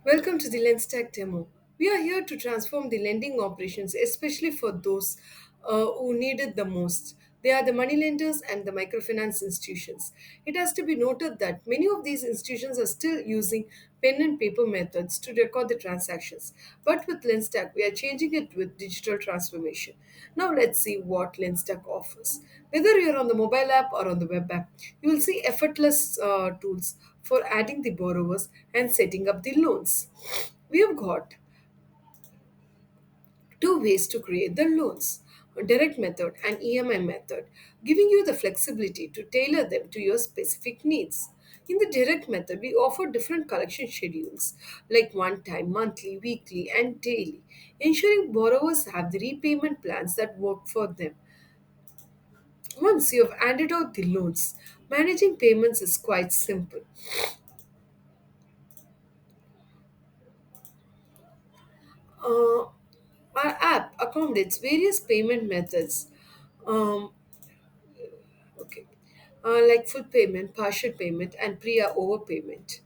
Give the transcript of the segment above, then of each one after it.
Welcome to the LensTech demo. We are here to transform the lending operations, especially for those who need it the most. They are the money lenders and the microfinance institutions. It has to be noted that many of these institutions are still using pen and paper methods to record the transactions. But with LensTech, we are changing it with digital transformation. Now let's see what LensTech offers. Whether you're on the mobile app or on the web app, you will see effortless tools for adding the borrowers and setting up the loans. We have got two ways to create the loans, a direct method and EMI method, giving you the flexibility to tailor them to your specific needs. In the direct method, we offer different collection schedules like one time, monthly, weekly, and daily, ensuring borrowers have the repayment plans that work for them. Once you have handed out the loans, managing payments is quite simple. Uh, our app accommodates various payment methods, um, okay, like full payment, partial payment, and pre-or overpayment.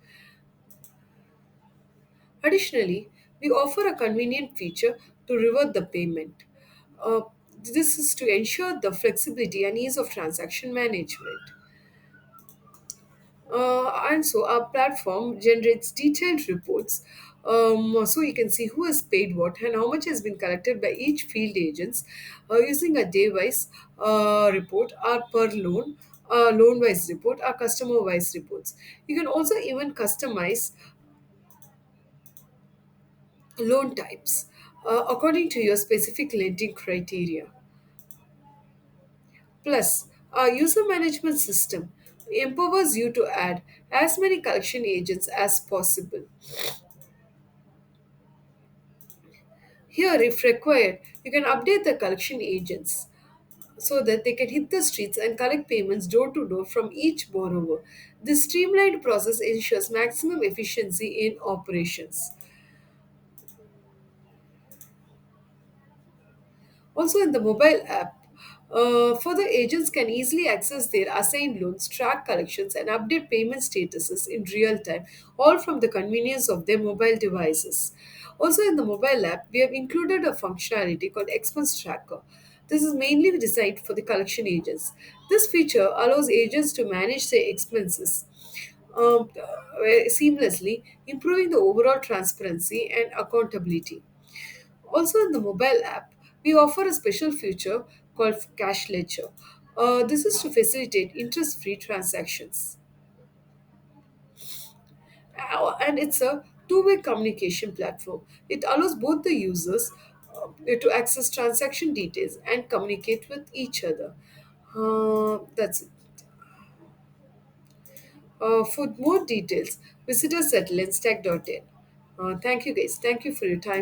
Additionally, we offer a convenient feature to revert the payment. Uh, this is to ensure the flexibility and ease of transaction management. And so our platform generates detailed reports, so you can see who has paid what and how much has been collected by each field agents using a day-wise report, or per loan, loan-wise report, or customer-wise reports. You can also even customize loan types according to your specific lending criteria. Plus, our user management system empowers you to add as many collection agents as possible. Here, if required, you can update the collection agents so that they can hit the streets and collect payments door to door from each borrower. This streamlined process ensures maximum efficiency in operations. Also, in the mobile app, further agents can easily access their assigned loans, track collections, and update payment statuses in real time, all from the convenience of their mobile devices. Also, in the mobile app, we have included a functionality called Expense Tracker. This is mainly designed for the collection agents. This feature allows agents to manage their expenses seamlessly, improving the overall transparency and accountability. Also, in the mobile app, we offer a special feature called Cash Ledger. This is to facilitate interest free transactions. And it's a two-way communication platform. It allows both the users to access transaction details and communicate with each other. That's it. For more details, visit us at lenstack.in. Thank you, guys. Thank you for your time.